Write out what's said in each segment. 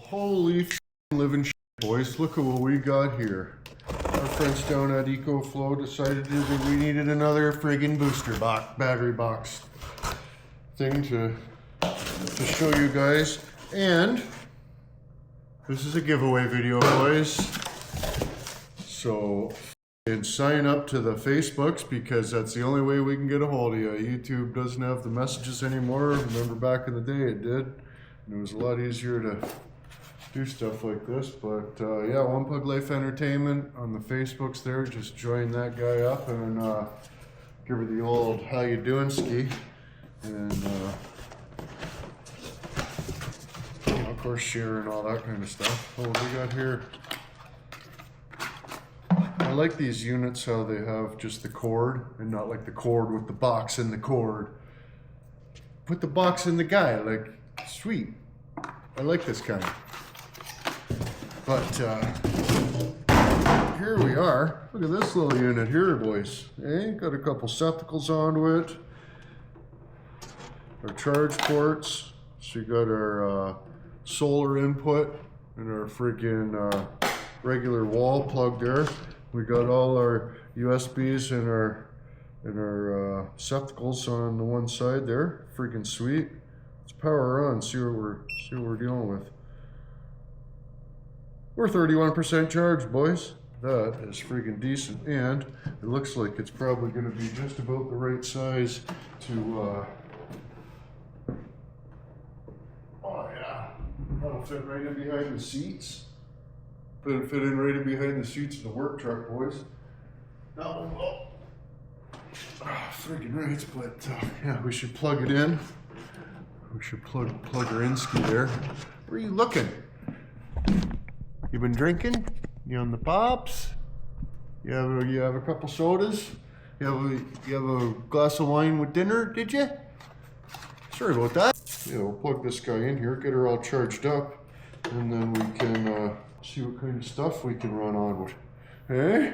Holy living shit, boys. Look at what we got here. Our friends down at EcoFlow decided that we needed another friggin' booster box, battery box thing to show you guys. And this is a giveaway video, boys. So sign up to the Facebooks because that's the only way we can get a hold of you. YouTube doesn't have the messages anymore. Remember back in the day it did. And it was a lot easier to do stuff like this. But yeah, One Pug Life Entertainment on the Facebooks there. Just join that guy up and give her the old how you doing ski. And you know, of course share and all that kind of stuff. Oh, we got here. I like these units, how they have just the cord and not like the cord with the box and the cord. Put the box in the guy, like, sweet. I like this kind. But here we are. Look at this little unit here, boys. Eh? Got a couple septicals onto it. Our charge ports. So you got our solar input and our freaking regular wall plug there. We got all our USBs and our septicals on the one side there. Freaking sweet. Let's power on. See what we're dealing with. We're 31% charged, boys. That is freaking decent, and it looks like it's probably going to be just about the right size to. Oh yeah, that'll fit right in behind the seats. Fit in right in behind the seats of the work truck, boys. That one will. Freaking right, but yeah, we should plug it in. We should plug her in ski there. Where are you looking? You been drinking? You on the pops? You have a couple sodas? You have a glass of wine with dinner? Did you? Sorry about that. Yeah, we'll plug this guy in here, get her all charged up, and then we can. See what kind of stuff we can run on with. Hey?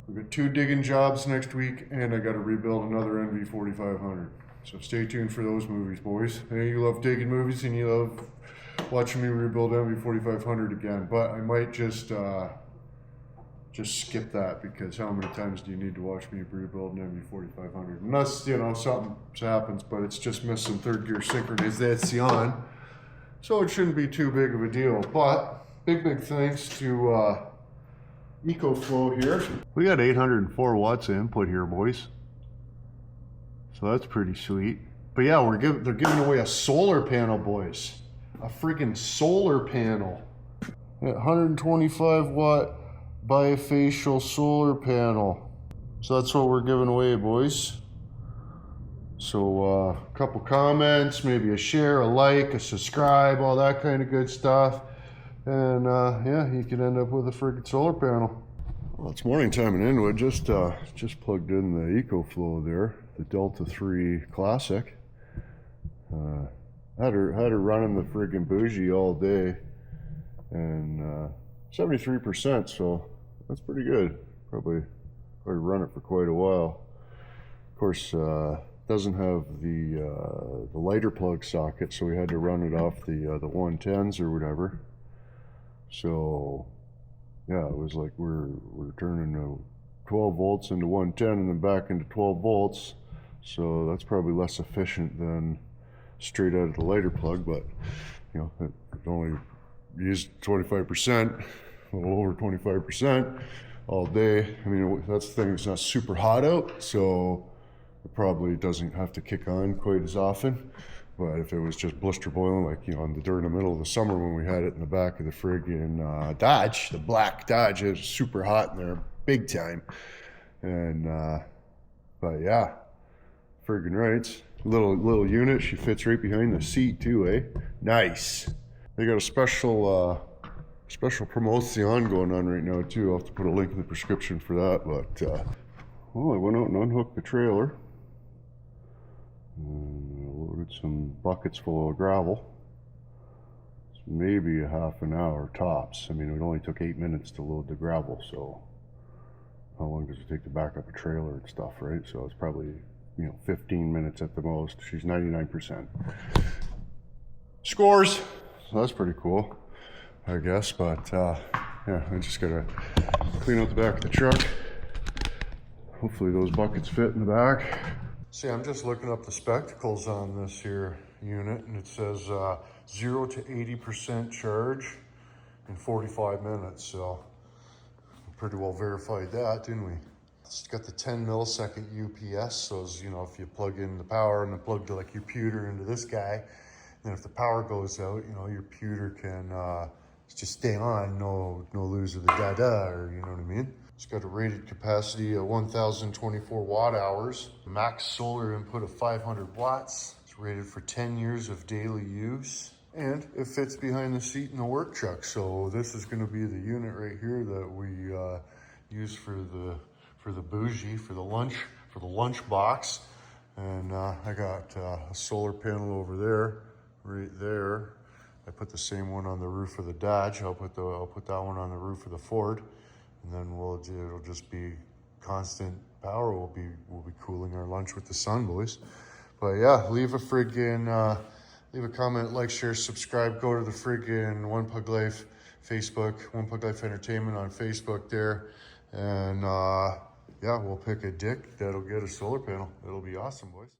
We've got 2 digging jobs next week, and I got to rebuild another NV4500. So stay tuned for those movies, boys. Hey, you love digging movies, and you love watching me rebuild NV4500 again. But I might just skip that, because how many times do you need to watch me rebuild an NV4500? Unless, you know, something happens, but it's just missing 3rd gear synchronization. So it shouldn't be too big of a deal. But big thanks to EcoFlow here. We got 804 watts of input here, boys. So that's pretty sweet. But yeah, they're giving away a solar panel, boys. A freaking solar panel. 125 watt bifacial solar panel. So that's what we're giving away, boys. So a couple comments, maybe a share, a like, a subscribe, all that kind of good stuff. And yeah, you can end up with a freaking solar panel. Well, it's morning time in Inwood. Just plugged in the EcoFlow there, the Delta 3 Classic. Had her running the friggin' bougie all day, and 73%. So that's pretty good. Probably run it for quite a while. Of course, doesn't have the lighter plug socket, so we had to run it off the 110s or whatever. So yeah, it was like we're turning 12 volts into 110 and then back into 12 volts. So that's probably less efficient than straight out of the lighter plug, but you know, it only used 25%, a little over 25% all day. I mean, that's the thing, it's not super hot out, so it probably doesn't have to kick on quite as often. But if it was just blister boiling, like, you know, during the middle of the summer when we had it in the back of the friggin' Dodge, the black Dodge, it was super hot in there, big time. And, but yeah, friggin' right. Little unit, she fits right behind the seat too, eh? Nice. They got a special promotion going on right now too. I'll have to put a link in the description for that. But, well, I went out and unhooked the trailer. Loaded some buckets full of gravel. It's maybe a half an hour tops. I mean, it only took 8 minutes to load the gravel, so how long does it take to back up a trailer and stuff, right? So it's probably, you know, 15 minutes at the most. She's 99%. Scores! So that's pretty cool. I guess, but yeah, I just gotta clean out the back of the truck. Hopefully those buckets fit in the back. See, I'm just looking up the spectacles on this here unit, and it says 0 to 80% charge in 45 minutes, so pretty well verified that, didn't we? It's got the 10 millisecond UPS, so as, you know, if you plug in the power and then plug like your pewter into this guy, then if the power goes out, you know, your pewter can just stay on, no lose of the dada, or you know what I mean? It's got a rated capacity of 1,024 watt hours, max solar input of 500 watts. It's rated for 10 years of daily use, and it fits behind the seat in the work truck. So this is going to be the unit right here that we use for the bougie, for the lunch box. And I got a solar panel over there, right there. I put the same one on the roof of the Dodge. I'll put that one on the roof of the Ford, and then it'll just be constant power. We'll be cooling our lunch with the sun, boys. But yeah, leave a comment, like, share, subscribe. Go to the friggin' One Pug Life Facebook, One Pug Life Entertainment on Facebook there, and yeah, we'll pick a dick that'll get a solar panel. It'll be awesome, boys.